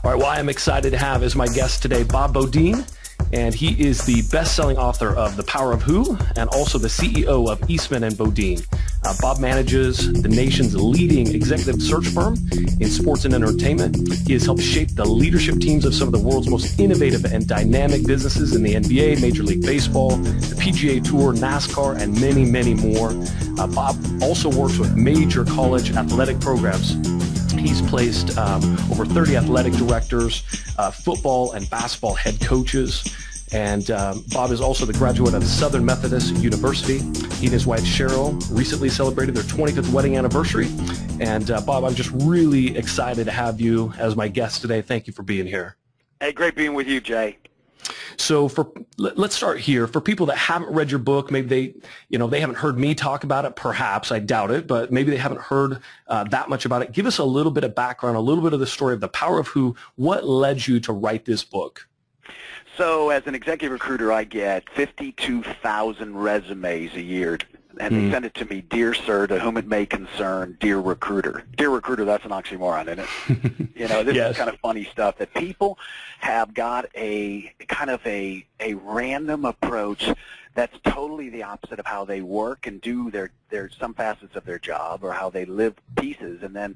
All right, well, I am excited to have as my guest today Bob Beaudine, and he is the best-selling author of The Power of Who and also the CEO of Eastman and Beaudine. Bob manages the nation's leading executive search firm in sports and entertainment. He has helped shape the leadership teams of some of the world's most innovative and dynamic businesses in the NBA, Major League Baseball, the PGA Tour, NASCAR, and many, many more. Bob also works with major college athletic programs. He's placed over 30 athletic directors, football and basketball head coaches, and Bob is also the graduate of Southern Methodist University. He and his wife Cheryl recently celebrated their 25th wedding anniversary. And Bob, I'm just really excited to have you as my guest today. Thank you for being here. Hey, great being with you, Jay. So let's start here. For people that haven't read your book, maybe they haven't heard me talk about it. Perhaps, I doubt it, but maybe they haven't heard that much about it. Give us a little bit of background, a little bit of the story of The Power of Who. What led you to write this book? So as an executive recruiter, I get 52,000 resumes a year, and they send it to me, "Dear sir, to whom it may concern, dear recruiter." Dear recruiter, that's an oxymoron, isn't it? This is kind of funny stuff that people have got a kind of a random approach that's totally the opposite of how they work and do their some facets of their job, or how they live pieces, and then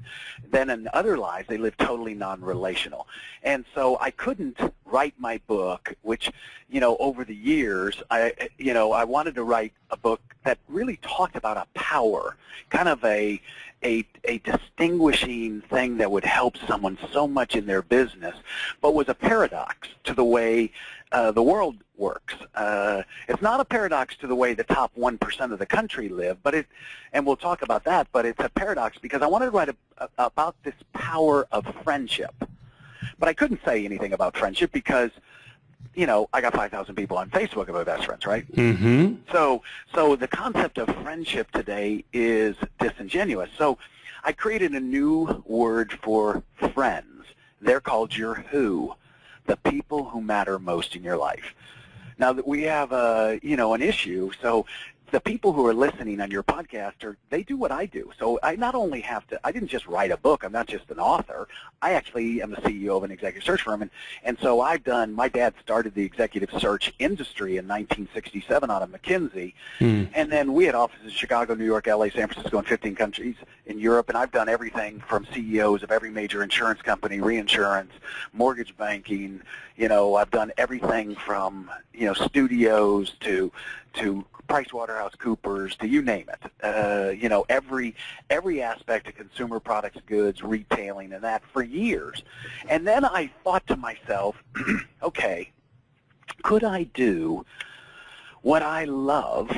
in other lives they live totally non-relational. And so I couldn't write my book, which over the years I wanted to write a book that really talked about a power, kind of a distinguishing thing that would help someone so much in their business, but was a paradox to the way the world works. It's not a paradox to the way the top 1% of the country live, and we'll talk about that, but it's a paradox because I wanted to write about this power of friendship. But I couldn't say anything about friendship because I got 5,000 people on Facebook of my best friends, right? Mm-hmm. So the concept of friendship today is disingenuous. So I created a new word for friends. They're called your who, the people who matter most in your life. Now that we have an issue, so the people who are listening on your podcast, they do what I do. So I not only I didn't just write a book, I'm not just an author, I actually am the CEO of an executive search firm, and so my dad started the executive search industry in 1967 out of McKinsey, and then we had offices in Chicago, New York, LA, San Francisco, and 15 countries in Europe, and I've done everything from CEOs of every major insurance company, reinsurance, mortgage banking, I've done everything from, studios to PricewaterhouseCoopers, to you name it, every aspect of consumer products, goods, retailing, and that for years. And then I thought to myself, okay, could I do what I love,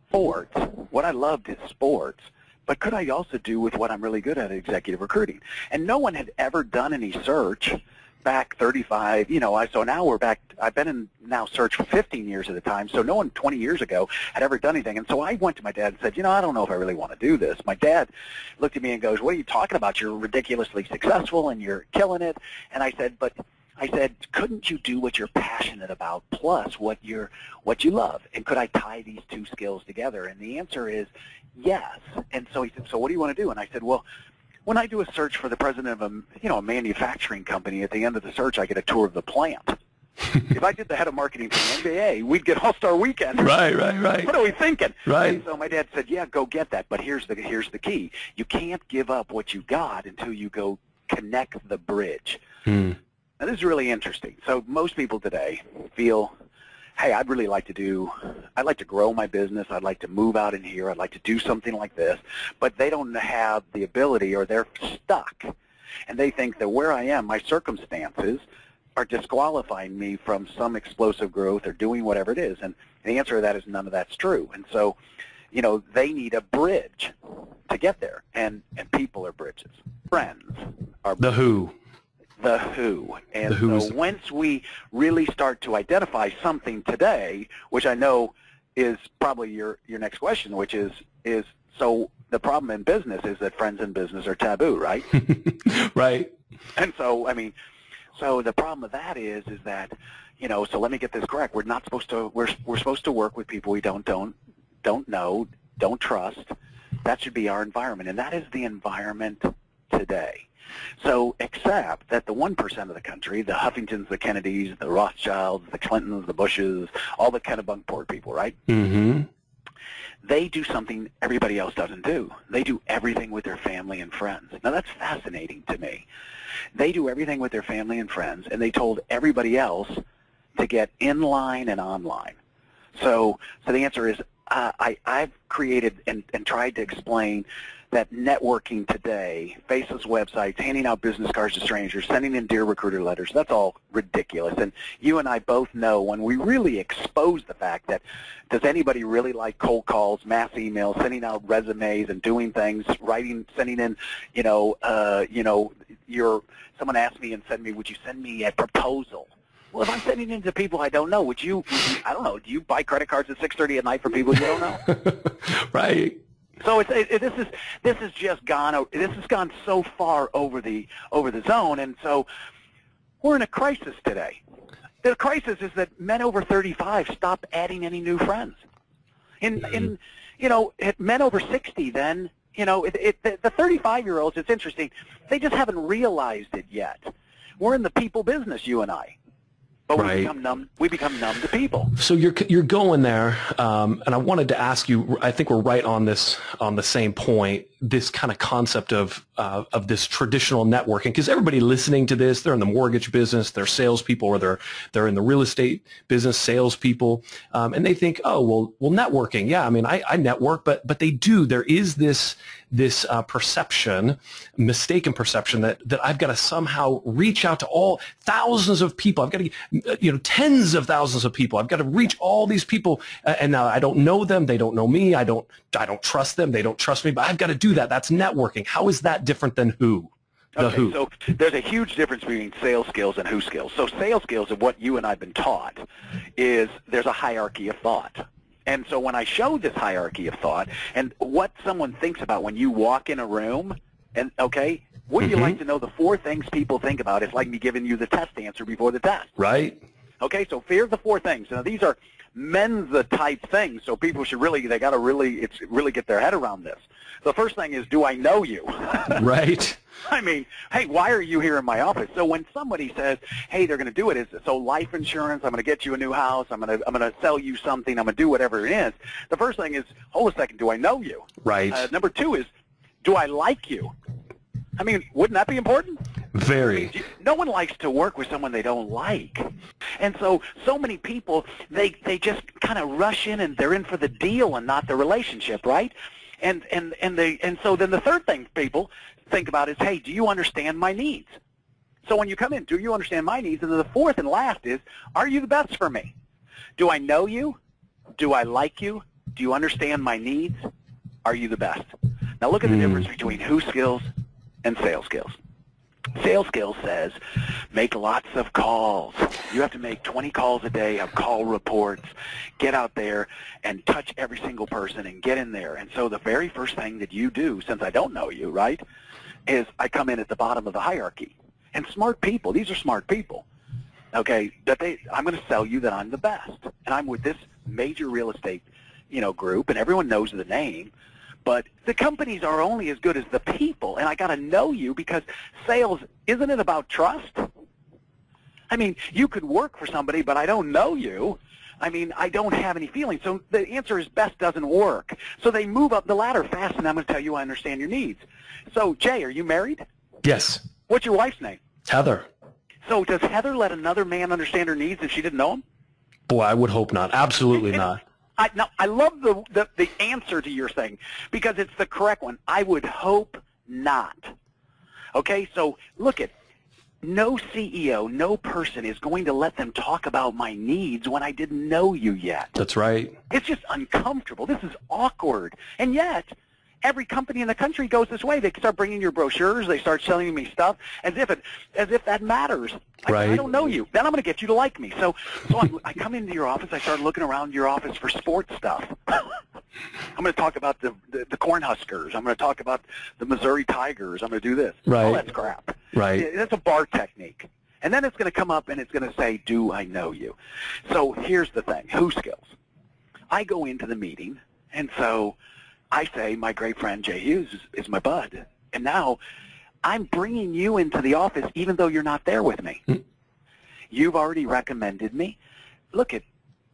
sports, what I loved is sports, but could I also do with what I'm really good at, executive recruiting? And no one had ever done any search back 35, so now we're back, I've been in now search for 15 years at a time, so no one 20 years ago had ever done anything. And so I went to my dad and said, I don't know if I really want to do this. My dad looked at me and goes, "What are you talking about? You're ridiculously successful and you're killing it." And I said, couldn't you do what you're passionate about plus what you love? And could I tie these two skills together? And the answer is yes. And so he said, "So what do you want to do?" And I said, "Well, when I do a search for the president of a manufacturing company, at the end of the search, I get a tour of the plant. If I did the head of marketing for the NBA, we'd get All-Star Weekend. Right. What are we thinking?" Right. And so my dad said, "Yeah, go get that. But here's the key. You can't give up what you got until you go connect the bridge." Now, this is really interesting. So most people today feel, hey, I'd like to grow my business, I'd like to move out in here, I'd like to do something like this, but they don't have the ability, or they're stuck. And they think that where I am, my circumstances are disqualifying me from some explosive growth or doing whatever it is. And the answer to that is none of that's true. And so, they need a bridge to get there. And people are bridges. Friends are bridges. The who. And so once we really start to identify something today, which I know is probably your next question, which is so the problem in business is that friends in business are taboo, right? Right. And so, so the problem with that is that, so let me get this correct. We're not supposed to, we're supposed to work with people we don't know, don't trust. That should be our environment. And that is the environment today. So except that the 1% of the country, the Huffingtons, the Kennedys, the Rothschilds, the Clintons, the Bushes, all the Kennebunkport people, right? Mm-hmm. They do something everybody else doesn't do. They do everything with their family and friends. Now, that's fascinating to me. They do everything with their family and friends, and they told everybody else to get in line and online. So the answer is I've created and tried to explain that networking today, faceless websites, handing out business cards to strangers, sending in Dear Recruiter letters, that's all ridiculous. And you and I both know when we really expose the fact that does anybody really like cold calls, mass emails, sending out resumes and doing things, writing, sending in, someone asked me and said to me, would you send me a proposal? Well, if I'm sending it to people I don't know, would you I don't know, do you buy credit cards at 6:30 at night for people you don't know? Right. So this has gone so far over the zone, and so we're in a crisis today. The crisis is that men over 35 stop adding any new friends. Men over 60, then the 35-year-olds. It's interesting. They just haven't realized it yet. We're in the people business, you and I. But right. we become numb to people. So you're going there, and I wanted to ask you. I think we're right on the same point. This kind of concept of this traditional networking, because everybody listening to this, they're in the mortgage business, they're salespeople, or they're in the real estate business, salespeople, and they think, oh, well, networking. Yeah, I mean, I network, but they do. There is this perception, mistaken perception that I've got to somehow reach out to all thousands of people. I've got to, tens of thousands of people. I've got to reach all these people, and now I don't know them. They don't know me. I don't trust them. They don't trust me. But I've got to do that. That's networking. How is that different than who? Okay, so there's a huge difference between sales skills and who skills. So sales skills, of what you and I have been taught, is there's a hierarchy of thought. And so when I show this hierarchy of thought and what someone thinks about when you walk in a room, and wouldn't you like to know the 4 things people think about? It's like me giving you the test answer before the test. Right. Okay, so here's the 4 things. Now these are Mensa type things, so people should really get their head around this. The first thing is, do I know you? Right. I mean, hey, why are you here in my office? So when somebody says, hey, they're going to do it, so life insurance, I'm going to get you a new house, I'm going to sell you something, I'm going to do whatever it is. The first thing is, hold a second, do I know you? Right. Number 2 is, do I like you? I mean, wouldn't that be important? Very. No one likes to work with someone they don't like. And so many people, they just kind of rush in and they're in for the deal and not the relationship, right? And so then the third thing people think about is, hey, do you understand my needs? So when you come in, do you understand my needs? And then the fourth and last is, are you the best for me? Do I know you? Do I like you? Do you understand my needs? Are you the best? Now look at the difference between who skills and sales skills. Sales skills says make lots of calls. You have to make 20 calls a day, have call reports, get out there and touch every single person and get in there. And so the very first thing that you do, since I don't know you, right, is I come in at the bottom of the hierarchy. And smart people, these are smart people, okay, I'm going to sell you that I'm the best. And I'm with this major real estate, group, and everyone knows the name. But the companies are only as good as the people, and I got to know you, because sales, isn't it about trust? I mean, you could work for somebody, but I don't know you. I mean, I don't have any feelings. So the answer is best doesn't work. So they move up the ladder fast, and I'm going to tell you I understand your needs. So, Jay, are you married? Yes. What's your wife's name? Heather. So does Heather let another man understand her needs if she didn't know him? Boy, I would hope not. Absolutely not. I love the answer to your thing, because it's the correct one. I would hope not. Okay, so look at, no CEO, no person is going to let them talk about my needs when I didn't know you yet. That's right. It's just uncomfortable. This is awkward. And yet, every company in the country goes this way. They start bringing your brochures. They start selling me stuff as if that matters. Right. I don't know you. Then I'm going to get you to like me. So I come into your office. I start looking around your office for sports stuff. I'm going to talk about the Cornhuskers. I'm going to talk about the Missouri Tigers. I'm going to do this. Right. All that's crap. Right. That's a bar technique. And then it's going to come up and it's going to say, do I know you? So here's the thing. Who skills? I go into the meeting, and so I say my great friend Jay Hughes is my bud. And now I'm bringing you into the office even though you're not there with me. You've already recommended me. Look at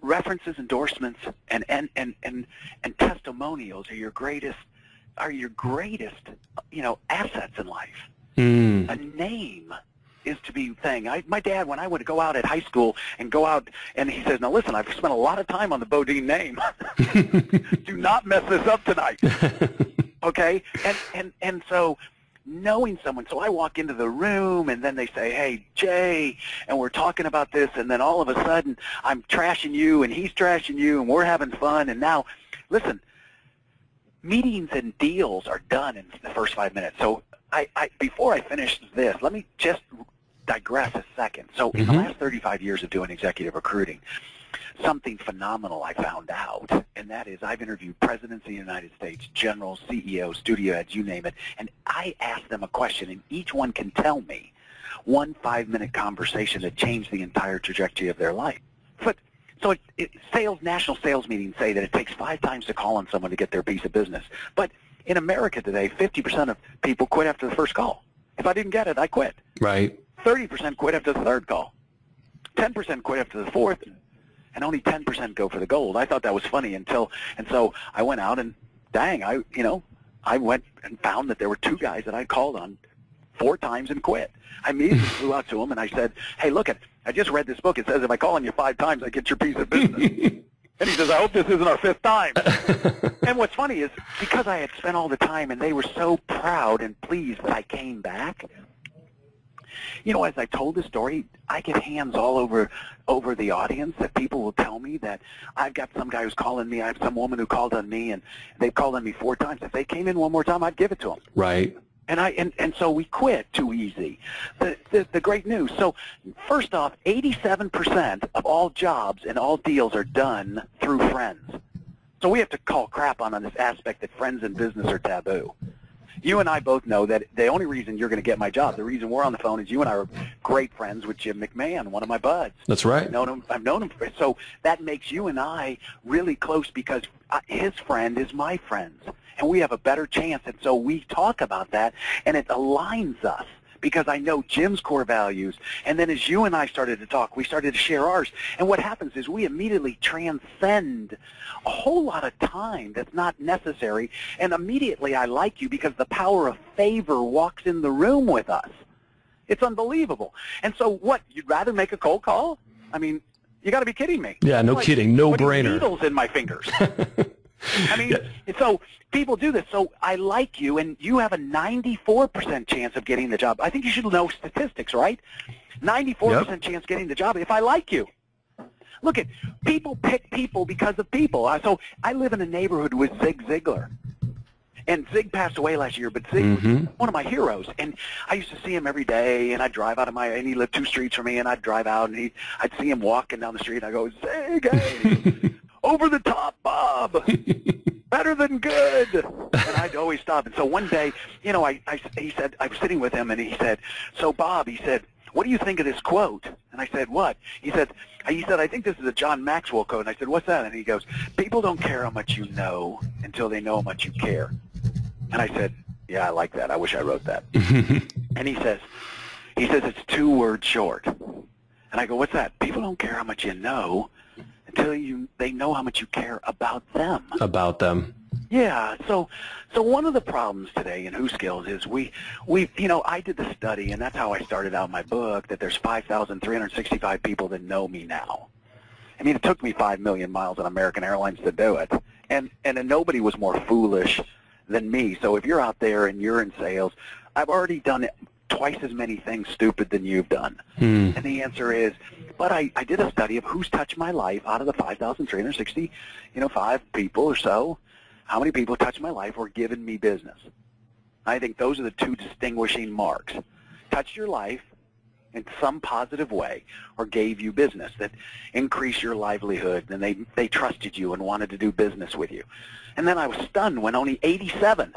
references, endorsements, and testimonials are your greatest, assets in life. A name is to be thing. My dad, when I would go out at high school and go out, and he says, now listen, I've spent a lot of time on the Beaudine name. Do not mess this up tonight. Okay? And so knowing someone, so I walk into the room and then they say, hey, Jay, and we're talking about this, and then all of a sudden I'm trashing you and he's trashing you and we're having fun, and now, listen, meetings and deals are done in the first 5 minutes. So before I finish this, let me just digress a second. So in the last 35 years of doing executive recruiting, something phenomenal I found out, and that is I've interviewed presidents of the United States, generals, CEOs, studio heads, you name it, and I ask them a question, and each one can tell me one 5-minute conversation that changed the entire trajectory of their life. So national sales meetings say that it takes 5 times to call on someone to get their piece of business. But in America today, 50% of people quit after the first call. If I didn't get it, I quit. Right. 30% quit after the third call. 10% quit after the fourth. And only 10% go for the gold. I thought that was funny and so I went out and dang, I went and found that there were 2 guys that I called on 4 times and quit. I immediately flew out to them and I said, hey, look, I just read this book. It says if I call on you 5 times, I get your piece of business. And he says, I hope this isn't our 5th time. And what's funny is because I had spent all the time and they were so proud and pleased that I came back, as I told the story, I get hands all over the audience that people will tell me that I've got some guy who's calling me, I have some woman who called on me, and they've called on me 4 times. If they came in one more time, I'd give it to them. Right. And so we quit too easy. The great news. So first off, 87% of all jobs and all deals are done through friends. So we have to call crap on this aspect that friends and business are taboo. You and I both know that the only reason you're going to get my job, the reason we're on the phone, is you and I are great friends with Jim McMahon, one of my buds. That's right. I've known him. So that makes you and I really close because his friend is my friend. And we have a better chance. And so we talk about that, and it aligns us because I know Jim's core values. And then as you and I started to talk, we started to share ours. And what happens is we immediately transcend a whole lot of time that's not necessary. And immediately I like you because the power of favor walks in the room with us. It's unbelievable. And so what, you'd rather make a cold call? I mean, you got to be kidding me. Yeah, no kidding. No brainer. Needles in my fingers. I mean, so people do this. So I like you, and you have a 94% chance of getting the job. I think you should know statistics, right? 94% chance of getting the job if I like you. Look at people pick people because of people. So I live in a neighborhood with Zig Ziglar. And Zig passed away last year, but Zig was one of my heroes. And I used to see him every day, and I'd drive out of and he lived 2 streets from me, and I'd drive out, and I'd see him walking down the street, and I'd go, Zig, hey, over the top, Bob, better than good. And I'd always stop. And so one day, he said, I was sitting with him, and he said, so Bob, he said, what do you think of this quote? And I said, what? He said, I think this is a John Maxwell quote. And I said, what's that? And he goes, people don't care how much you know until they know how much you care. And I said, yeah, I like that. I wish I wrote that. And he says, it's 2 words short. And I go, what's that? People don't care how much you know until they know how much you care about them. About them. Yeah. So one of the problems today in Who Skills is we I did the study, and that's how I started out my book, that there's 5,365 people that know me now. I mean, it took me 5 million miles on American Airlines to do it. And nobody was more foolish than me. So if you're out there and you're in sales, I've already done it twice as many things stupid than you've done. And the answer is, but I did a study of who's touched my life out of the 5,365 people or so. How many people touched my life or given me business? I think those are the 2 distinguishing marks. Touched your life in some positive way or gave you business that increased your livelihood, and they trusted you and wanted to do business with you. And then I was stunned when only 87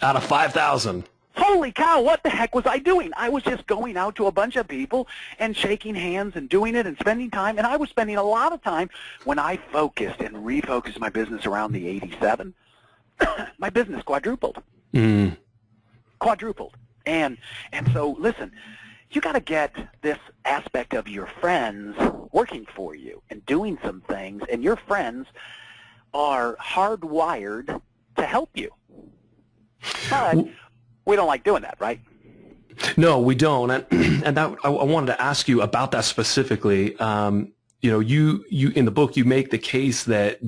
out of 5,000. Holy cow, what the heck was I doing? I was just going out to a bunch of people and shaking hands and doing it and spending time, and I was spending a lot of time. When I focused and refocused my business around the 87, my business quadrupled. quadrupled. And so, listen, you got to get this aspect of your friends working for you and doing some things, and your friends are hardwired to help you. But we don't like doing that, right? No, we don't. And that, I wanted to ask you about that specifically. You know, you in the book, you make the case that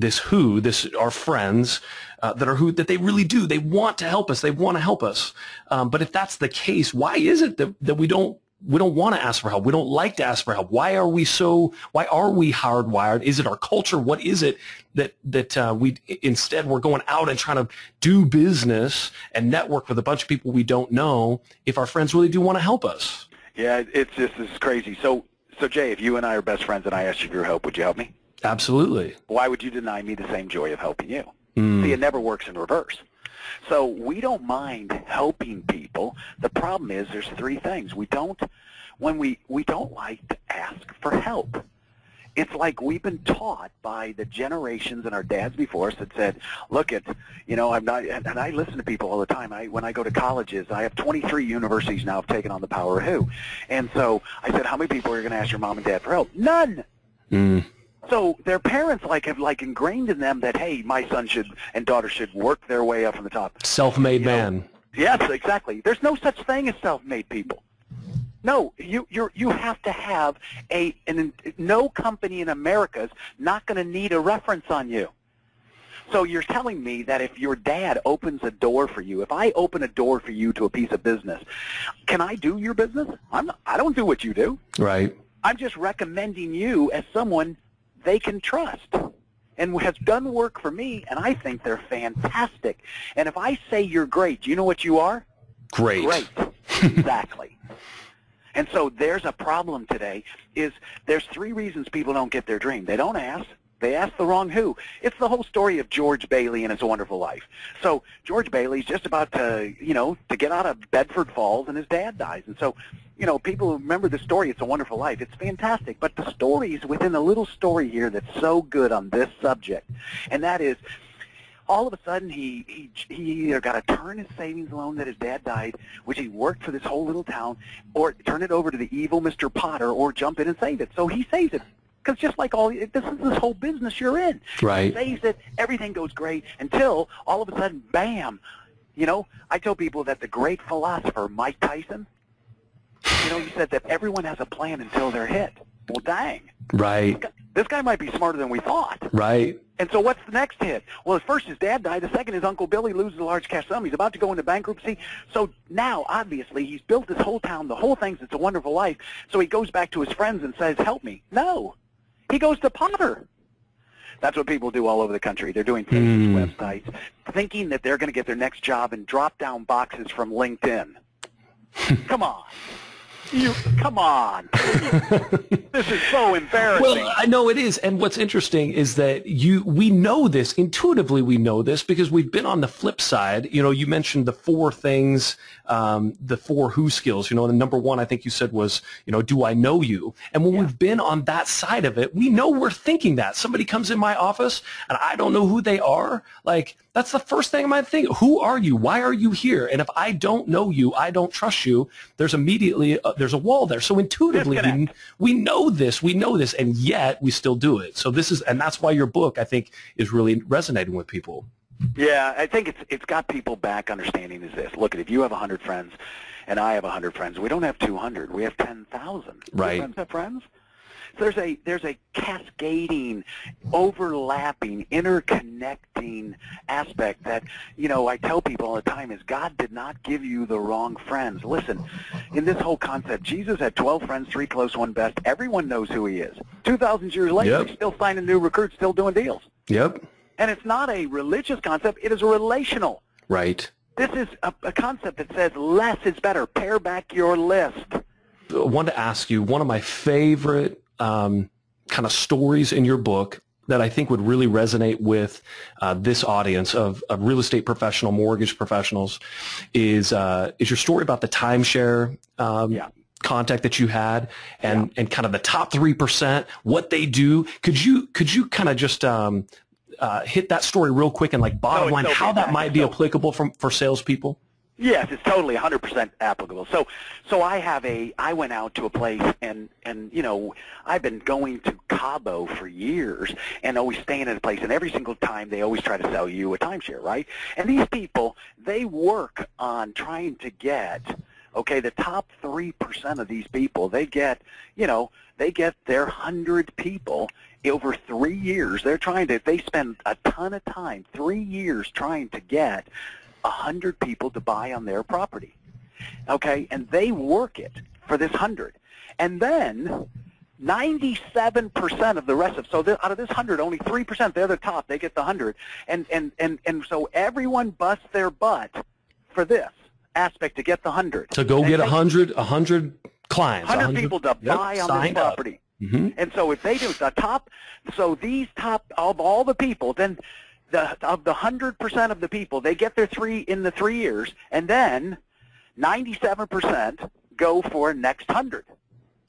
our friends that they really do. They want to help us. They want to help us. But if that's the case, why is it that we don't want to ask for help? We don't like to ask for help. Why are we hardwired? Is it our culture? What is it that we're going out and trying to do business and network with a bunch of people we don't know if our friends really do want to help us? Yeah, it's crazy. So Jay, if you and I are best friends and I asked you for your help, would you help me? Absolutely. Why would you deny me the same joy of helping you? See, it never works in reverse. So we don't mind helping people. The problem is there's three things. We don't like to ask for help. It's like we've been taught by the generations and our dads before us that said, look at, you know, I'm not, and I listen to people all the time. When I go to colleges, I have 23 universities now have taken on the Power of Who. And so I said, how many people are going to ask your mom and dad for help? None. So their parents have ingrained in them that, hey, my son and daughter should work their way up from the top. Self-made man. Yes, exactly. There's no such thing as self-made people. No, you have to have no company in America is not going to need a reference on you. So you're telling me that if your dad opens a door for you, if I open a door for you to a piece of business, can I do your business? I don't do what you do. Right. I'm just recommending you as someone they can trust and has done work for me, and I think they're fantastic. And if I say you're great, do you know what you are? Great. Great. Exactly. And so there's a problem today is there's three reasons people don't get their dream. They don't ask. They ask the wrong who. It's the whole story of George Bailey and It's a Wonderful Life. So George Bailey's just about to get out of Bedford Falls, and his dad dies. And so, people remember the story, It's a Wonderful Life. It's fantastic. But the story is within a little story here that's so good on this subject. And that is, all of a sudden, he either got to turn his savings loan that his dad died, which he worked for this whole little town, or turn it over to the evil Mr. Potter, or jump in and save it. So he saves it. Because just like this is this whole business you're in. Right. He saves it, everything goes great, until all of a sudden, bam. I tell people that the great philosopher, Mike Tyson, he said that everyone has a plan until they're hit. Well, dang. Right. This guy might be smarter than we thought. Right. And so what's the next hit? Well, at first his dad died. The second, his Uncle Billy loses a large cash sum. He's about to go into bankruptcy. So now, obviously, he's built this whole town. The whole thing's It's a Wonderful Life. So he goes back to his friends and says, help me. No. He goes to Potter. That's what people do all over the country. They're doing savings websites, thinking that they're going to get their next job in drop-down boxes from LinkedIn. Come on. Come on. This is so embarrassing. Well, I know it is. And what's interesting is that we know this, intuitively we know this, because we've been on the flip side. You mentioned the four things, the four who skills, and the number one I think you said was, do I know you? And when we've been on that side of it, we know we're thinking that. Somebody comes in my office and I don't know who they are. That's the first thing I might think. Who are you? Why are you here? And if I don't know you, I don't trust you, there's immediately there's a wall there. So intuitively, we know this, and yet we still do it. So and that's why your book, I think, is really resonating with people. Yeah, I think it's got people back understanding is this. Look, if you have 100 friends and I have 100 friends, we don't have 200. We have 10,000. Right. Your friends have friends? So there's a cascading, overlapping, interconnecting aspect that, I tell people all the time is God did not give you the wrong friends. Listen, in this whole concept, Jesus had 12 friends, 3 close, 1 best. Everyone knows who he is. 2,000 years later, he's still signing new recruits, still doing deals. Yep. And it's not a religious concept. It is a relational. Right. This is a concept that says less is better. Pare back your list. I wanted to ask you, one of my favorite kind of stories in your book that I think would really resonate with this audience of real estate professional, mortgage professionals is your story about the timeshare contact that you had and kind of the top 3%, what they do. Could you kind of just hit that story real quick and bottom line how that might be applicable for salespeople? Yes, it's totally 100% applicable. So I went out to a place and you know, I've been going to Cabo for years and always staying at a place, and every single time they always try to sell you a timeshare, right? And these people, they work on trying to get, okay, the top 3% of these people, they get, you know, they get their 100 people over 3 years. They spend a ton of time, 3 years trying to get 100 people to buy on their property, okay? And they work it for this 100. And then 97% of the rest of, so out of this 100, only 3%, they're the top, they get the 100. And so everyone busts their butt for this aspect to get the 100. To go get 100 clients. 100 people to buy on this property. Mm-hmm. And so if they do the top, so these top, of all the people, then of the 100% of the people, they get their 3 in the 3 years, and then 97% go for next 100.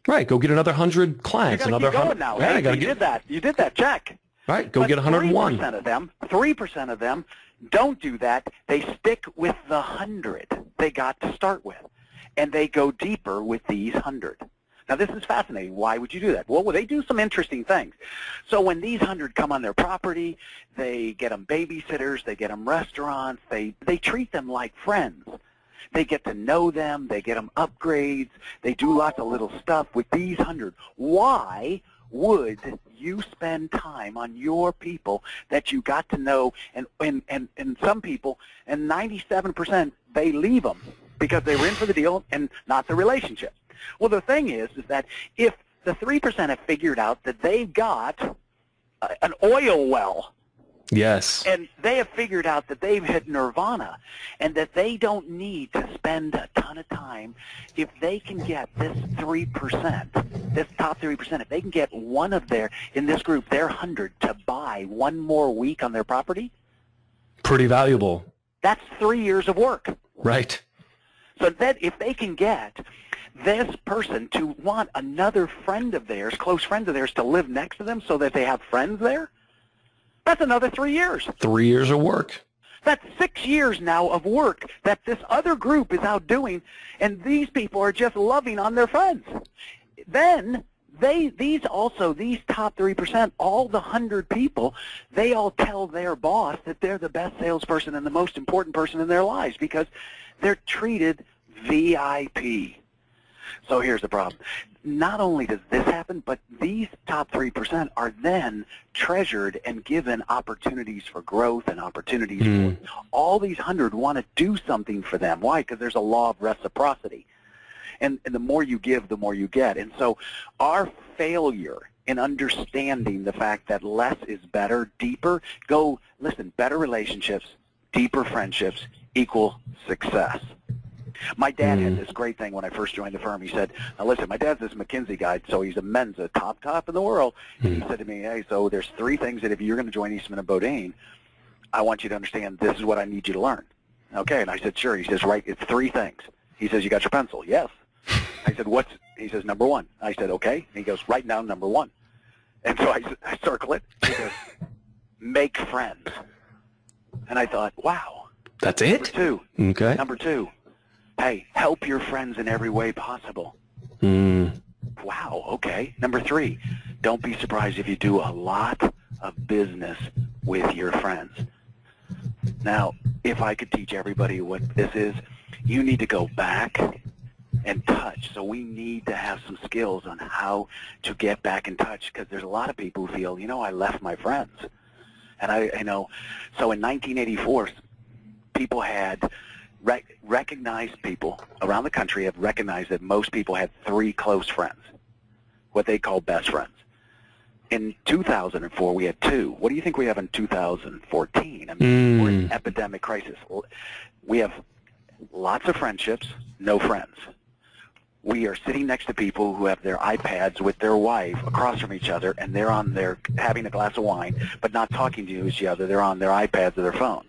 Right, go get another 100 clients. You gotta another keep going 100. now. Yeah, Hey, you did that. Check. Right, go But get 101. 3% of them don't do that. They stick with the 100 they got to start with, and they go deeper with these 100. Now, this is fascinating. Why would you do that? Well, they do some interesting things. So when these 100 come on their property, they get them babysitters, they get them restaurants, they treat them like friends. They get to know them, they get them upgrades, they do lots of little stuff with these 100. Why would you spend time on your people that you got to know, and some people, and 97%, they leave them because they were in for the deal and not the relationship. Well, the thing is that if the 3% have figured out that they've got an oil well, yes, and they have figured out that they've hit nirvana, and that they don't need to spend a ton of time, if they can get this 3%, this top 3%, if they can get one of in this group, their 100 to buy one more week on their property, pretty valuable. That's 3 years of work. Right. So that if they can get this person to want another friend of theirs, close friend of theirs, to live next to them so that they have friends there, that's another 3 years. 3 years of work. That's 6 years now of work that this other group is out doing, and these people are just loving on their friends. Then these top 3%, all the 100 people, they all tell their boss that they're the best salesperson and the most important person in their lives because they're treated VIP. So here's the problem. Not only does this happen, but these top 3% are then treasured and given opportunities for growth and opportunities for all these 100 want to do something for them. Why? Because there's a law of reciprocity. And the more you give, the more you get. And so our failure in understanding the fact that less is better, deeper, better relationships, deeper friendships equal success. My dad had this great thing when I first joined the firm. He said, now listen, my dad's this McKinsey guy, so he's a Mensa, top in the world. And he said to me, hey, so there's 3 things that if you're going to join Eastman and Beaudine, I want you to understand this is what I need you to learn. Okay, and I said, sure. He says, right, it's 3 things. He says, you got your pencil? Yes. I said, what's? He says, number 1. I said, okay. And he goes, write down number 1. And so I circle it. He goes, make friends. And I thought, wow. That's it? Number 2. Okay. Number 2. Hey, help your friends in every way possible. Wow, okay. Number 3, don't be surprised if you do a lot of business with your friends. Now, if I could teach everybody what this is, you need to go back and touch. So we need to have some skills on how to get back in touch, because there's a lot of people who feel, I left my friends. And I know, so in 1984, people had recognized, people around the country have recognized that most people had 3 close friends, what they call best friends. In 2004, we had 2. What do you think we have in 2014? I mean, we're in epidemic crisis. We have lots of friendships, no friends. We are sitting next to people who have their iPads with their wife across from each other, and they're on their having a glass of wine, but not talking to each other. They're on their iPads or their phones.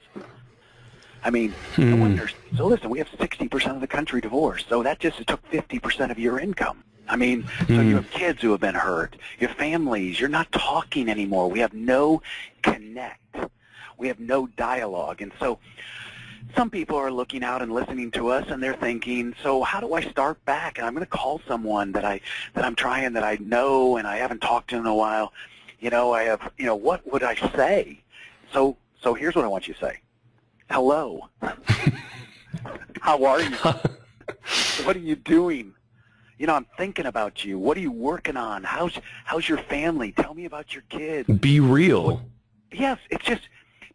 I mean, no wonder. So listen, we have 60% of the country divorced, so that just took 50% of your income. I mean, so you have kids who have been hurt, your families, you're not talking anymore. We have no connect. We have no dialogue. And so some people are looking out and listening to us, and they're thinking, so how do I start back? And I'm going to call someone that I'm trying, that I know and I haven't talked to in a while. What would I say? So here's what I want you to say. Hello. How are you? What are you doing? I'm thinking about you. What are you working on? How's your family? Tell me about your kids. Be real. Yes, it's just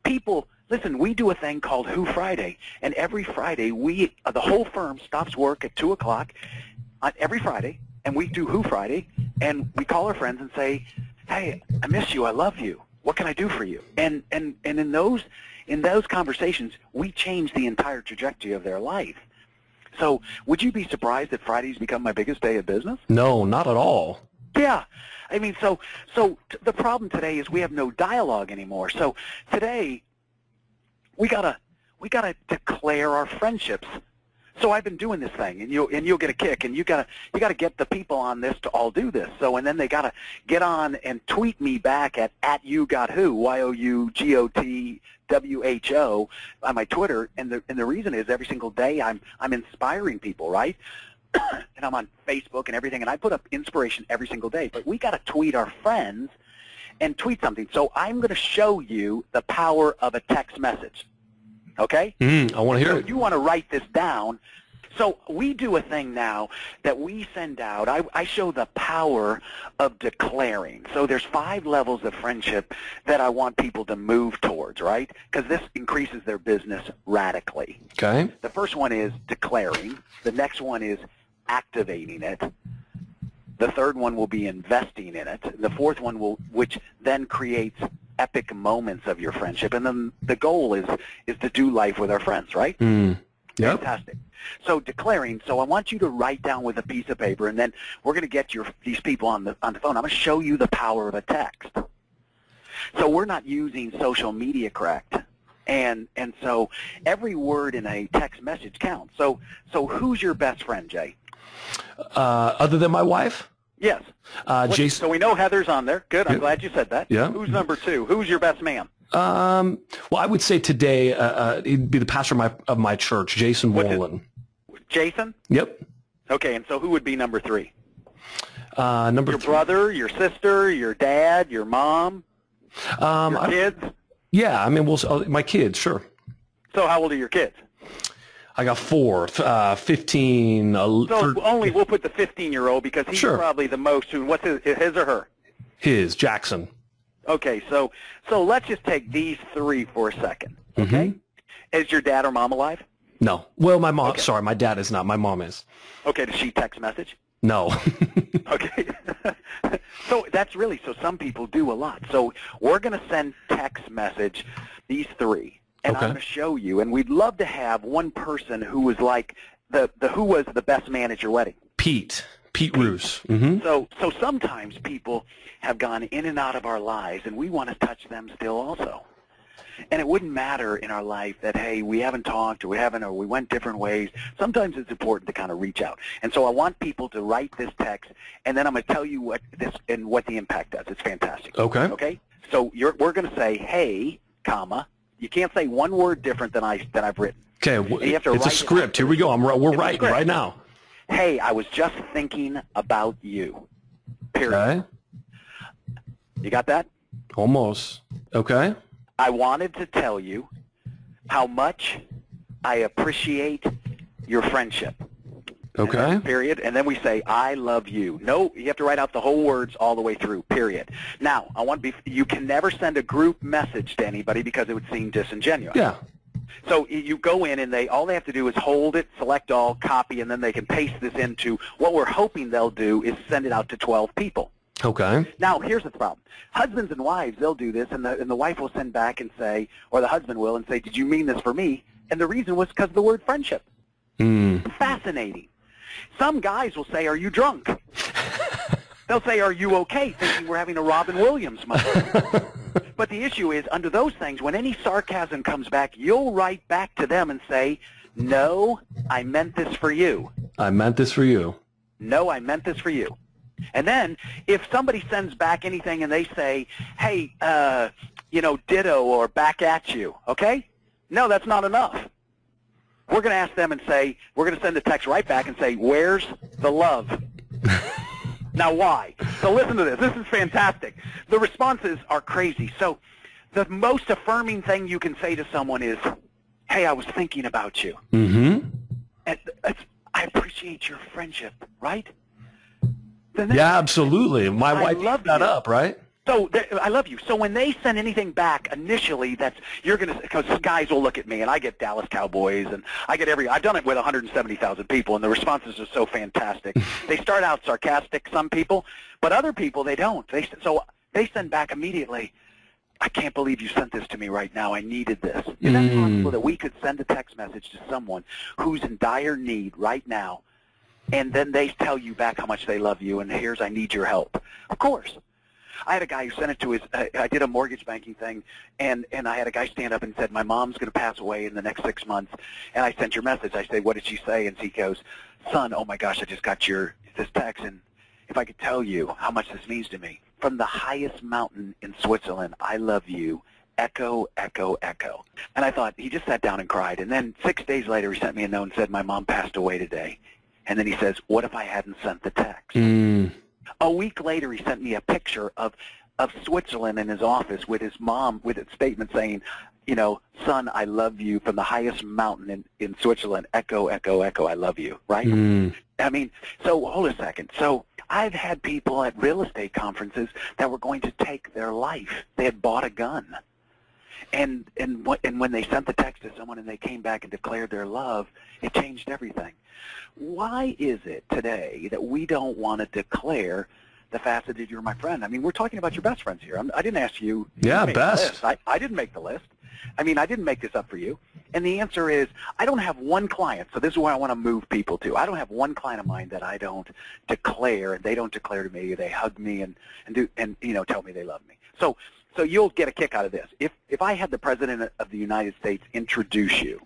people. Listen, we do a thing called Who Friday, and every Friday the whole firm stops work at 2 o'clock on every Friday, and we do Who Friday, and we call our friends and say, hey, I miss you. I love you. What can I do for you? And in those conversations, we change the entire trajectory of their life. So would you be surprised that Friday's become my biggest day of business? No, not at all. Yeah. I mean, so the problem today is we have no dialogue anymore. So today we gotta declare our friendships. So I've been doing this thing, and you'll get a kick, and you gotta get the people on this to all do this. So and then they gotta get on and tweet me back at YouGotWho, YOUGOTWHO on my Twitter, and the reason is every single day I'm inspiring people, right? And I'm on Facebook and everything, and I put up inspiration every single day. But we gotta tweet our friends and tweet something. So I'm going to show you the power of a text message. Okay? I want to hear it. You want to write this down. So we do a thing now that we send out. I show the power of declaring. So there's 5 levels of friendship that I want people to move towards, right? Because this increases their business radically. Okay. The first one is declaring. The next one is activating it. The third one will be investing in it. The fourth one which then creates epic moments of your friendship. And then the goal is to do life with our friends, right? Yep. Fantastic. So declaring. So I want you to write down with a piece of paper, and then we're going to get these people on the phone. I'm going to show you the power of a text. So we're not using social media correct. And so every word in a text message counts. So who's your best friend, Jay? Other than my wife? Yes. Jason. So we know Heather's on there. Good. I'm glad you said that. Yeah. Who's number 2? Who's your best man? Well, I would say today he'd be the pastor of my church, Jason Wolin. Jason? Yep. Okay, and so who would be number 3? Number your 3. brother, your sister, your dad, your mom, your kids? Yeah, I mean, my kids, sure. So how old are your kids? I got 4, 15. So we'll put the 15-year-old because he's probably the most. What's his or her? His, Jackson. Okay, so let's just take these 3 for a second. Okay, Is your dad or mom alive? No. Well, my mom. Okay. Sorry, my dad is not. My mom is. Okay. Does she text message? No. Okay. So that's really so. Some people do a lot. So we're going to send text message these 3, and I'm going to show you. And we'd love to have one person who was like who was the best man at your wedding. Pete Roos. So sometimes people have gone in and out of our lives, and we want to touch them still also. And it wouldn't matter in our life that, hey, we haven't talked or we went different ways. Sometimes it's important to kind of reach out. And so I want people to write this text, and then I'm going to tell you what the impact does. It's fantastic. Okay. Okay? So we're going to say, hey, comma. You can't say one word different than I've written. Okay. You have to it's a script. Here we go. We're writing right now. Hey, I was just thinking about you. Period. Okay. You got that? Almost. Okay. I wanted to tell you how much I appreciate your friendship. Okay. Period. And then we say, I love you. No, you have to write out the whole words all the way through, period. Now, you can never send a group message to anybody because it would seem disingenuous. Yeah. So you go in, and all they have to do is hold it, select all, copy, and then they can paste this into what we're hoping they'll do is send it out to 12 people. Okay. Now, here's the problem. Husbands and wives, they'll do this, and the wife will send back and say, or the husband will, and say, did you mean this for me? And the reason was because of the word friendship. Fascinating. Some guys will say, are you drunk? They'll say, are you okay, thinking we're having a Robin Williams moment. But the issue is, under those things, when any sarcasm comes back, you'll write back to them and say, no, I meant this for you. I meant this for you. No, I meant this for you. And then if somebody sends back anything and they say, hey, ditto or back at you, okay? No, that's not enough. we're going to ask them and say, we're going to send a text right back and say, where's the love? Now, why? So listen to this. This is fantastic. The responses are crazy. So the most affirming thing you can say to someone is, hey, I was thinking about you. Mm-hmm. And I appreciate your friendship, right? Yeah, absolutely. My wife picked that up, right? So I love you. So when they send anything back, initially, because guys will look at me, and I get Dallas Cowboys, and I've done it with 170,000 people, and the responses are so fantastic. They start out sarcastic, some people, but other people, they don't. So they send back immediately, I can't believe you sent this to me right now. I needed this. Is that possible that we could send a text message to someone who's in dire need right now, and then they tell you back how much they love you, and here's, I need your help? Of course. I had a guy who sent it to his, I did a mortgage banking thing, and I had a guy stand up and said, my mom's going to pass away in the next 6 months, and I sent your message. I say, what did she say? And he goes, son, oh my gosh, I just got this text, and if I could tell you how much this means to me. From the highest mountain in Switzerland, I love you, echo, echo, echo. And I thought, he just sat down and cried, and then 6 days later he sent me a note and said, my mom passed away today. And then he says, what if I hadn't sent the text? A week later, he sent me a picture of Switzerland in his office with his mom with a statement saying, you know, son, I love you from the highest mountain in Switzerland. Echo, echo, echo, I love you, right? I mean, so hold a second. So I've had people at real estate conferences that were going to take their life. They had bought a gun. And when they sent the text to someone and they came back and declared their love, it changed everything. Why is it today that we don't want to declare the fact that you're my friend? I mean, we're talking about your best friends here. I didn't ask you. Yeah, best. I didn't make the list. I mean, I didn't make this up for you. And the answer is, I don't have one client. So this is where I want to move people to. I don't have one client of mine that I don't declare, and they don't declare to me. They hug me and tell me they love me. So you'll get a kick out of this. If I had the President of the United States introduce you,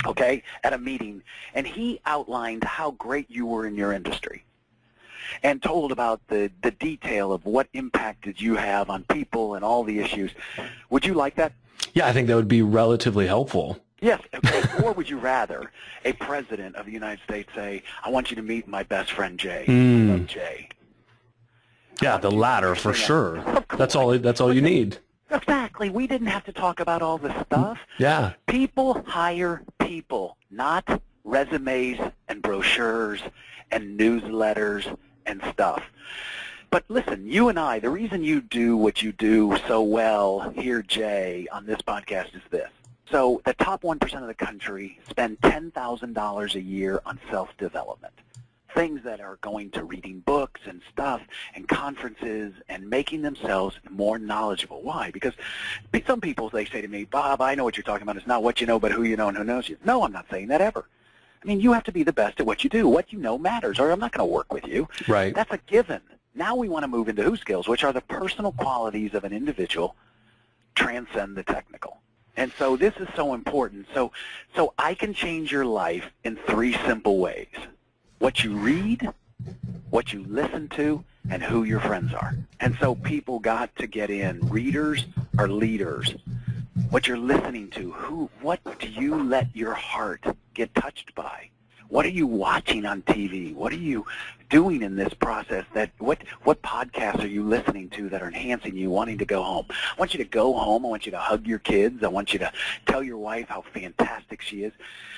okay, at a meeting, and he outlined how great you were in your industry and told about the detail of what impact did you have on people and all the issues, would you like that? Yeah, I think that would be relatively helpful. Yes. Okay. Or would you rather a President of the United States say, I want you to meet my best friend, Jay. I love Jay. Yeah, the latter for sure. That's all you need. Exactly. We didn't have to talk about all this stuff. Yeah. People hire people, not resumes and brochures and newsletters and stuff. But listen, you and I, the reason you do what you do so well here, Jay, on this podcast is this. So the top 1% of the country spend $10,000 a year on self-development. Things that are going to reading books and stuff and conferences and making themselves more knowledgeable. Why? Because some people, they say to me, Bob, I know what you're talking about. It's not what you know, but who you know and who knows you. No, I'm not saying that ever. I mean, you have to be the best at what you do. What you know matters, or I'm not going to work with you. Right. That's a given. Now we want to move into who skills, which are the personal qualities of an individual transcend the technical. And so this is so important. So I can change your life in 3 simple ways. What you read, what you listen to, and who your friends are. And so people got to get in. Readers are leaders. What you're listening to, what do you let your heart get touched by? What are you watching on TV? What are you doing in this process? What podcasts are you listening to that are enhancing you, wanting to go home? I want you to go home. I want you to hug your kids. I want you to tell your wife how fantastic she is.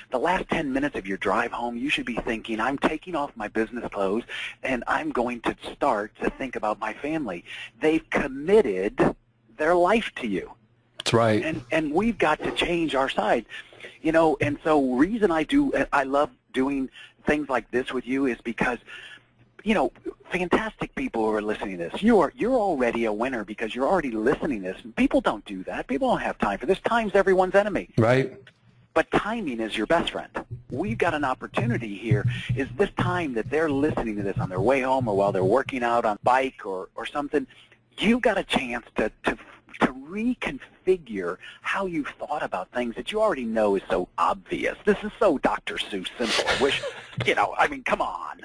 The last 10 minutes of your drive home, you should be thinking, I'm taking off my business clothes, and I'm going to start to think about my family. They've committed their life to you. That's right. And we've got to change our side. And so reason I love doing things like this with you is because, fantastic people who are listening to this, you're already a winner because you're already listening to this. People don't do that. People don't have time for this. Time's everyone's enemy. Right. But timing is your best friend. We've got an opportunity here. Is this time that they're listening to this on their way home or while they're working out on a bike or something, you've got a chance to reconfigure how you've thought about things that you already know is so obvious. This is so Dr. Seuss simple. I wish, come on.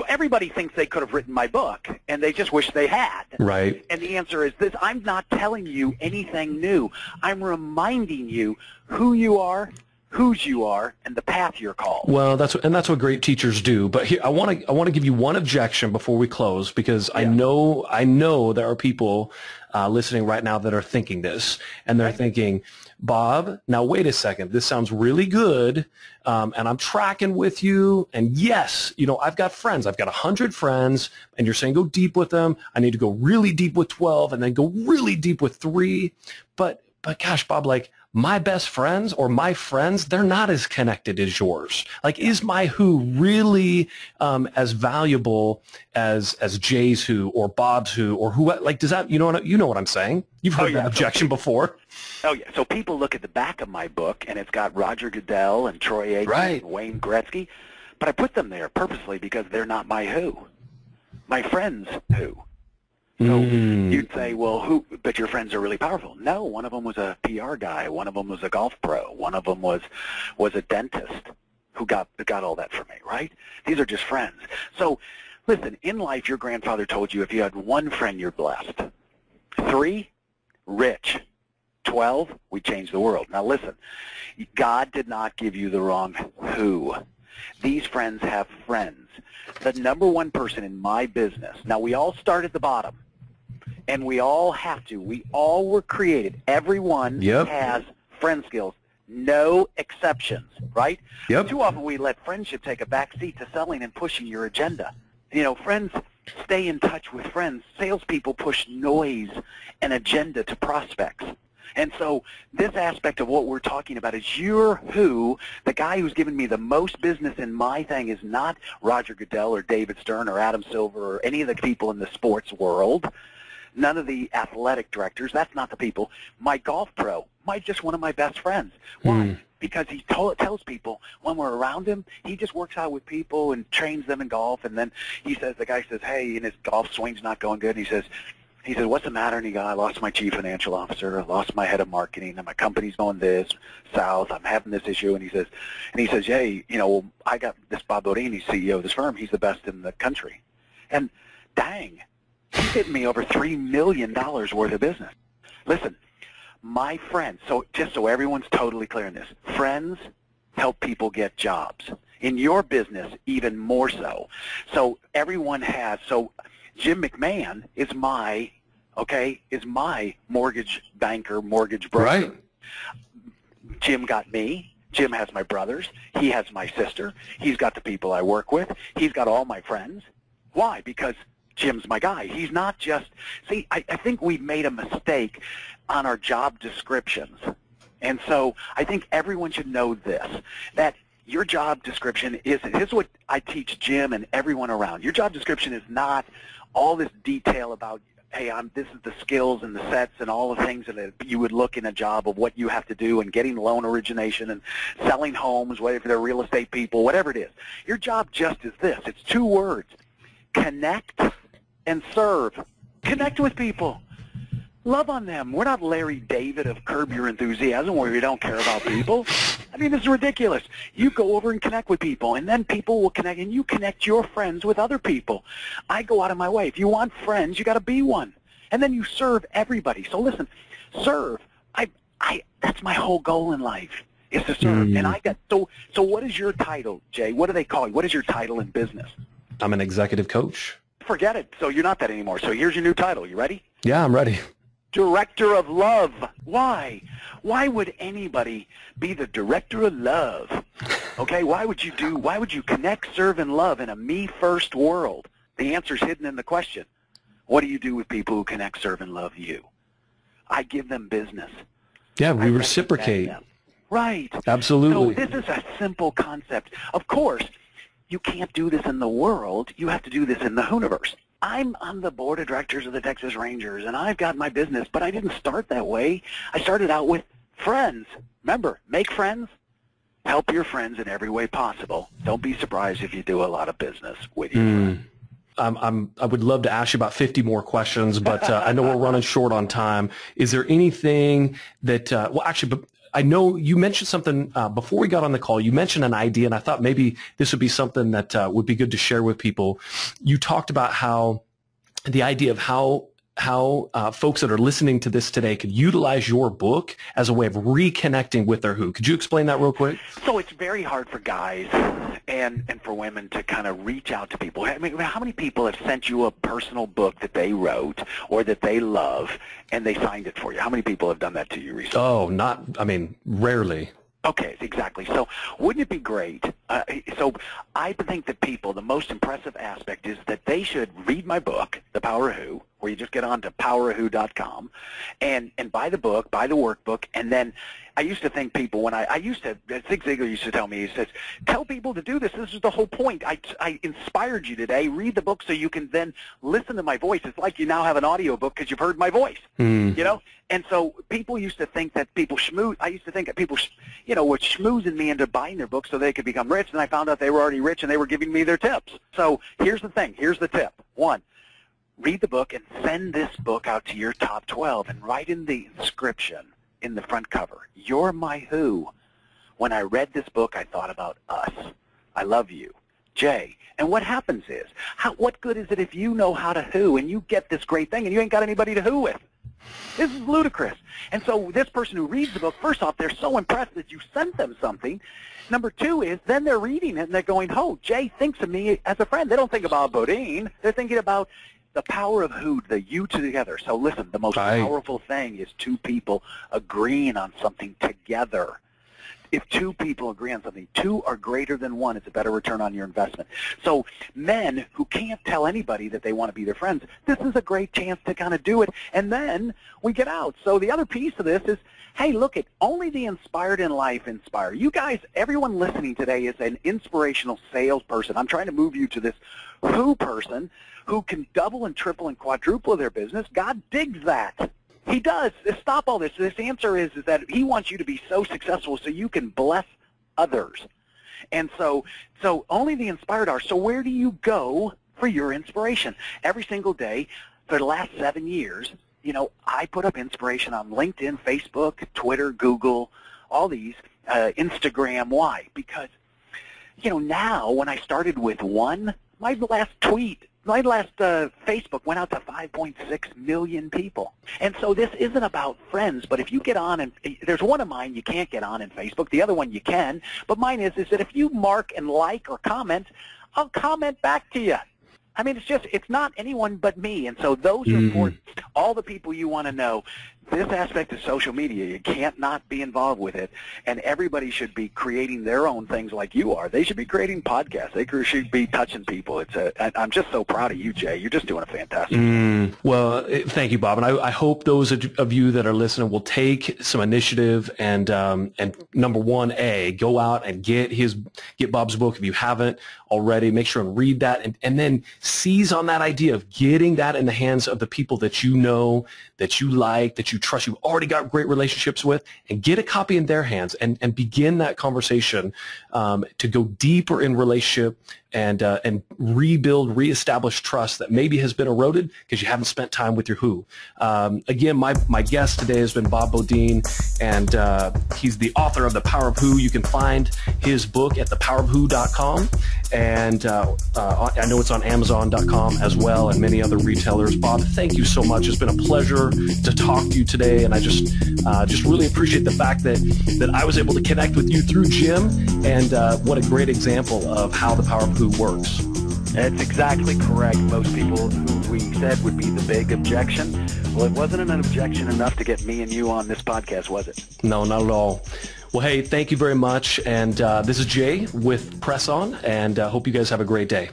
Everybody thinks they could have written my book, and they just wish they had. Right. And the answer is this: I'm not telling you anything new. I'm reminding you who you are, whose you are, and the path you're called. Well, that's what great teachers do. But here, I want to give you one objection before we close, because I know there are people listening right now that are thinking this, and they're thinking, Bob, now wait a second, this sounds really good, and I'm tracking with you, and yes, I've got friends, I've got 100 friends, and you're saying go deep with them. I need to go really deep with 12, and then go really deep with 3, but gosh, Bob, like, my best friends or my friends, they're not as connected as yours. Like, is my who really as valuable as Jay's who or Bob's who or who? Like, does that, you know what I'm saying? You've heard that objection before. Oh, yeah. So people look at the back of my book, and it's got Roger Goodell and Troy Aikman and Wayne Gretzky, but I put them there purposely because they're not my who. My friends who. So you'd say, well, who? But your friends are really powerful. No, one of them was a PR guy. One of them was a golf pro. One of them was a dentist who got all that for me, right? These are just friends. So listen, in life, your grandfather told you if you had 1 friend, you're blessed. 3, rich. 12, we change the world. Now listen, God did not give you the wrong who. These friends have friends. The number 1 person in my business, now we all start at the bottom, and we all have to. We all were created. Everyone has friend skills. No exceptions, right? Yep. Too often we let friendship take a back seat to selling and pushing your agenda. Friends stay in touch with friends. Salespeople push noise and agenda to prospects. And so this aspect of what we're talking about is your who. The guy who's given me the most business in my thing is not Roger Goodell or David Stern or Adam Silver or any of the people in the sports world. None of the athletic directors. That's not the people. My golf pro, just one of my best friends. Why? Because he tells people when we're around him, he just works out with people and trains them in golf. And then the guy says, hey, and his golf swing's not going good. And he says, what's the matter? And he goes, I lost my chief financial officer. I lost my head of marketing. And my company's going south. I'm having this issue. And he says, hey, I got this Bob Beaudine. He's CEO of this firm. He's the best in the country. And dang, he's hitting me over $3 million worth of business. Listen, my friends, so just so everyone's totally clear on this, friends help people get jobs. In your business, even more so. So everyone has, Jim McMahon is my mortgage banker, mortgage broker. Right. Jim got me. Jim has my brothers. He has my sister. He's got the people I work with. He's got all my friends. Why? Because Jim's my guy. He's not just, I think we've made a mistake on our job descriptions. And so I think everyone should know this, that your job description here's what I teach Jim and everyone around. Your job description is not all this detail about, hey, this is the skills and the sets and all the things that you would look in a job of what you have to do and getting loan origination and selling homes, whether they're real estate people, whatever it is. Your job just is this. It's 2 words, connect and serve. Connect with people. Love on them. We're not Larry David of Curb Your Enthusiasm where we don't care about people. I mean, this is ridiculous. You go over and connect with people, and then people will connect, and you connect your friends with other people. I go out of my way. If you want friends, you got to be one. And then you serve everybody. So listen, serve. That's my whole goal in life, is to serve. And so what is your title, Jay? What do they call you? What is your title in business? I'm an executive coach. Forget it. So you're not that anymore. So here's your new title. You ready? Yeah, I'm ready. Director of Love. Why? Why would anybody be the director of love? Okay, why would you connect, serve, and love in a me-first world? The answer's hidden in the question. What do you do with people who connect, serve, and love you? I give them business. Yeah, we reciprocate. Right. Absolutely. So this is a simple concept. Of course, you can't do this in the world. You have to do this in the Hooniverse. I'm on the board of directors of the Texas Rangers, and I've got my business, but I didn't start that way. I started out with friends. Remember, make friends, help your friends in every way possible. Don't be surprised if you do a lot of business with your friends. I would love to ask you about 50 more questions, but I know we're running short on time. Is there anything that, but I know you mentioned something before we got on the call. You mentioned an idea, and I thought maybe this would be something that would be good to share with people. You talked about how the idea of how folks that are listening to this today could utilize your book as a way of reconnecting with their who. Could you explain that real quick? So it's very hard for guys and for women to kind of reach out to people. I mean, how many people have sent you a personal book that they wrote or that they love and they signed it for you? How many people have done that to you recently? Oh, rarely. Okay, exactly. So wouldn't it be great? So I think that the most impressive aspect is that they should read my book, The Power of Who, where you just get on to powerofwho.com and buy the book, buy the workbook, and then I used to think people Zig Ziglar used to tell me, he says, tell people to do this. This is the whole point. I inspired you today. Read the book so you can then listen to my voice. It's like you now have an audio book because you've heard my voice, you know? And so people used to think that people schmooze. I used to think that people, were schmoozing me into buying their books so they could become rich, and I found out they were already rich and they were giving me their tips. So here's the thing. Here's the tip. 1, read the book and send this book out to your top 12 and write in the inscription in the front cover, "You're my who. When I read this book, I thought about us. I love you, Jay." And what happens is, what good is it if you know how to who and you get this great thing and you ain't got anybody to who with? This is ludicrous. And so this person who reads the book, first off, they're so impressed that you sent them something. Number 2 is then they're reading it and they're going, oh, Jay thinks of me as a friend. They don't think about Beaudine. They're thinking about the power of who, the you together. So listen, the most powerful thing is 2 people agreeing on something together. If 2 people agree on something, 2 are greater than 1. It's a better return on your investment. So men who can't tell anybody that they want to be their friends, this is a great chance to kind of do it, and then we get out. So the other piece of this is, hey, look, only the inspired in life inspire. You guys, everyone listening today is an inspirational salesperson. I'm trying to move you to this who person who can double and triple and quadruple their business. God digs that. He does. Stop all this. This answer is that he wants you to be so successful so you can bless others. And so only the inspired are. So where do you go for your inspiration? Every single day for the last 7 years, I put up inspiration on LinkedIn, Facebook, Twitter, Google, all these, Instagram. Why? Because, now when I started with one, my last Facebook went out to 5.6 million people. And so this isn't about friends, but if you get on, and there's one of mine you can't get on in Facebook, the other one you can, but mine is that if you mark and like or comment, I'll comment back to you. I mean, it's not anyone but me, and so those are important. All the people you want to know. This aspect of social media, you can't not be involved with it, and everybody should be creating their own things like you are. They should be creating podcasts. They should be touching people. I'm just so proud of you, Jay. You're just doing a fantastic job. Well, thank you, Bob, and I hope those of you that are listening will take some initiative and number 1, go out and get Bob's book if you haven't already. Make sure and read that, and then seize on that idea of getting that in the hands of the people that you know, that you like, that you trust, you've already got great relationships with, and get a copy in their hands and begin that conversation to go deeper in relationship and reestablish trust that maybe has been eroded because you haven't spent time with your who. Again, my guest today has been Bob Beaudine, and he's the author of The Power of Who. You can find his book at thepowerofwho.com, and I know it's on Amazon.com as well, and many other retailers. Bob, thank you so much. It's been a pleasure to talk to you today, and I just really appreciate the fact that I was able to connect with you through Jim, and what a great example of how the Power of Who works. That's exactly correct. Most people who we said would be the big objection, well, it wasn't an objection enough to get me and you on this podcast, was it? No, not at all. Well, hey, thank you very much. And this is Jay with Press On, and hope you guys have a great day.